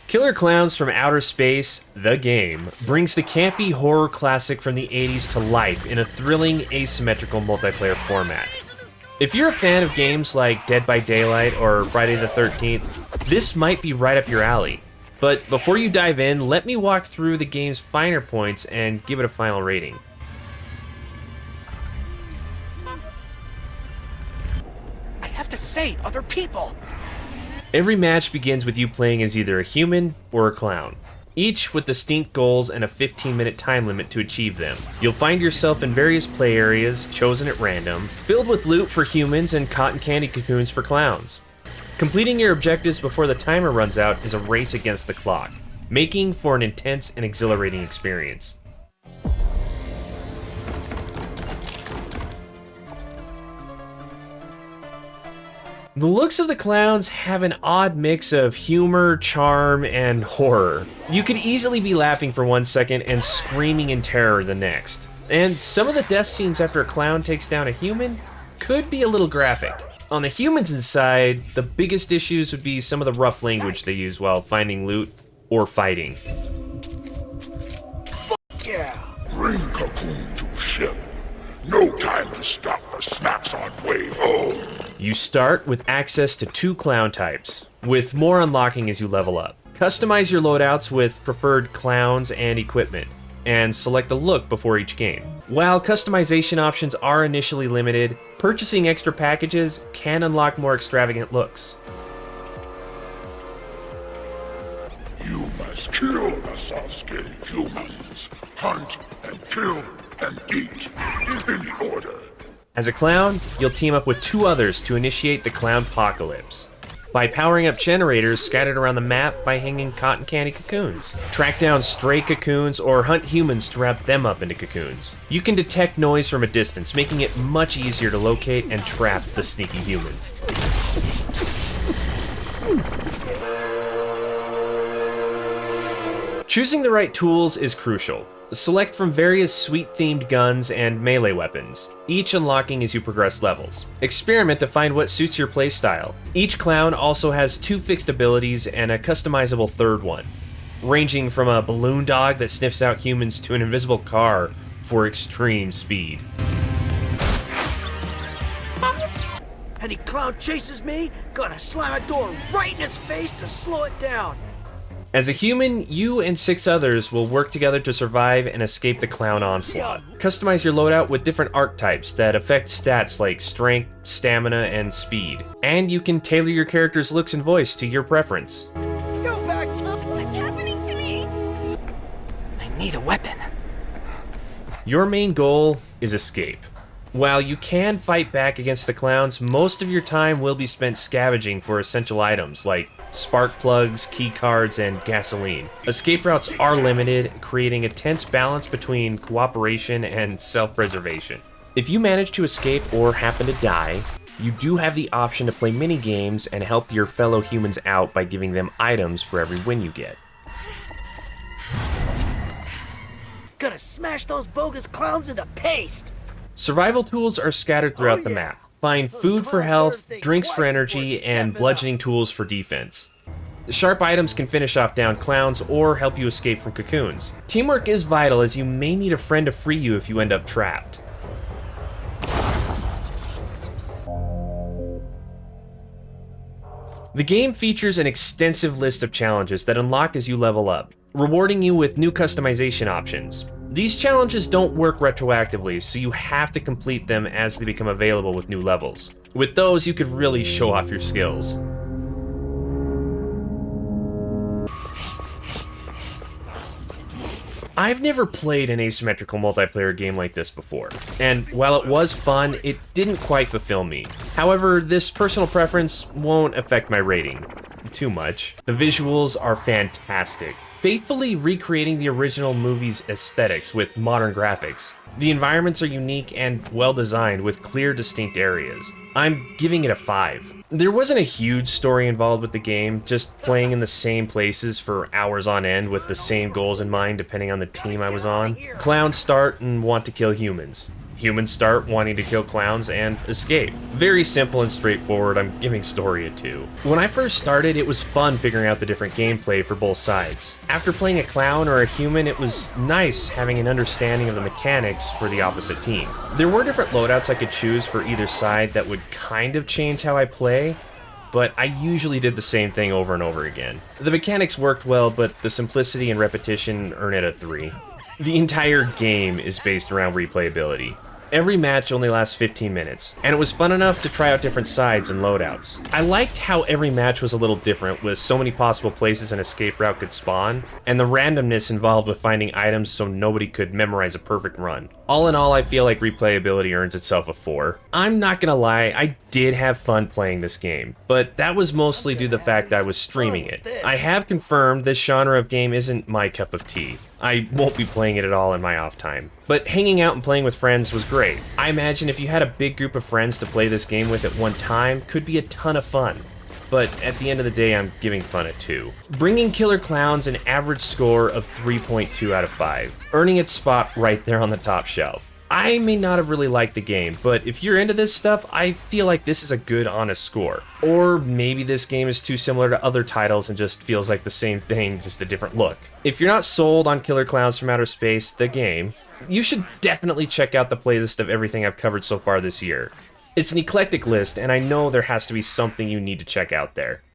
Killer Klowns from Outer Space, the game, brings the campy horror classic from the 80s to life in a thrilling, asymmetrical multiplayer format. If you're a fan of games like Dead by Daylight or Friday the 13th, this might be right up your alley. But before you dive in, let me walk through the game's finer points and give it a final rating. I have to save other people! Every match begins with you playing as either a human or a clown, each with distinct goals and a 15-minute time limit to achieve them. You'll find yourself in various play areas, chosen at random, filled with loot for humans and cotton candy cocoons for clowns. Completing your objectives before the timer runs out is a race against the clock, making for an intense and exhilarating experience. The looks of the clowns have an odd mix of humor, charm, and horror. You could easily be laughing for 1 second and screaming in terror the next. And some of the death scenes after a clown takes down a human could be a little graphic. On the humans' side, the biggest issues would be some of the rough language they use while finding loot or fighting. Fuck yeah! Bring Cocoon to ship. No time to stop for snacks on way home. You start with access to 2 clown types, with more unlocking as you level up. Customize your loadouts with preferred clowns and equipment, and select a look before each game. While customization options are initially limited, purchasing extra packages can unlock more extravagant looks. You must kill the soft-skinned humans. Hunt and kill and eat in any order. As a clown, you'll team up with 2 others to initiate the Clownpocalypse by powering up generators scattered around the map by hanging cotton candy cocoons. Track down stray cocoons or hunt humans to wrap them up into cocoons. You can detect noise from a distance, making it much easier to locate and trap the sneaky humans. Choosing the right tools is crucial. Select from various suite-themed guns and melee weapons, each unlocking as you progress levels. Experiment to find what suits your playstyle. Each clown also has 2 fixed abilities and a customizable third one, ranging from a balloon dog that sniffs out humans to an invisible car for extreme speed. Any clown chases me, gotta slam a door right in his face to slow it down. As a human, you and 6 others will work together to survive and escape the clown onslaught. Customize your loadout with different archetypes that affect stats like strength, stamina, and speed. And you can tailor your character's looks and voice to your preference. Go back to... What's happening to me? I need a weapon. Your main goal is escape. While you can fight back against the clowns, most of your time will be spent scavenging for essential items like spark plugs, key cards, and gasoline. Escape routes are limited, creating a tense balance between cooperation and self-preservation. If you manage to escape or happen to die, you do have the option to play mini-games and help your fellow humans out by giving them items for every win you get. Gotta smash those bogus clowns into paste. Survival tools are scattered throughout the map. Find food for health, drinks for energy, and bludgeoning tools for defense. Sharp items can finish off downed clowns or help you escape from cocoons. Teamwork is vital, as you may need a friend to free you if you end up trapped. The game features an extensive list of challenges that unlock as you level up, rewarding you with new customization options. These challenges don't work retroactively, so you have to complete them as they become available with new levels. With those, you could really show off your skills. I've never played an asymmetrical multiplayer game like this before, and while it was fun, it didn't quite fulfill me. However, this personal preference won't affect my rating too much. The visuals are fantastic, faithfully recreating the original movie's aesthetics with modern graphics. The environments are unique and well designed with clear, distinct areas. I'm giving it a 5. There wasn't a huge story involved with the game, just playing in the same places for hours on end with the same goals in mind depending on the team I was on. Clowns start and want to kill humans. Humans start wanting to kill clowns and escape. Very simple and straightforward. I'm giving story a 2. When I first started, it was fun figuring out the different gameplay for both sides. After playing a clown or a human, it was nice having an understanding of the mechanics for the opposite team. There were different loadouts I could choose for either side that would kind of change how I play, but I usually did the same thing over and over again. The mechanics worked well, but the simplicity and repetition earn it a 3. The entire game is based around replayability. Every match only lasts 15 minutes, and it was fun enough to try out different sides and loadouts. I liked how every match was a little different, with so many possible places an escape route could spawn, and the randomness involved with finding items so nobody could memorize a perfect run. All in all, I feel like replayability earns itself a 4. I'm not gonna lie, I did have fun playing this game, but that was mostly due to the fact that I was streaming it. I have confirmed this genre of game isn't my cup of tea. I won't be playing it at all in my off time. But hanging out and playing with friends was great. I imagine if you had a big group of friends to play this game with at one time, could be a ton of fun. But at the end of the day, I'm giving fun a 2. Bringing Killer Klowns an average score of 3.2 out of 5, earning its spot right there on the top shelf. I may not have really liked the game, but if you're into this stuff, I feel like this is a good, honest score. Or maybe this game is too similar to other titles and just feels like the same thing, just a different look. If you're not sold on Killer Klowns from Outer Space, the game, you should definitely check out the playlist of everything I've covered so far this year. It's an eclectic list, and I know there has to be something you need to check out there.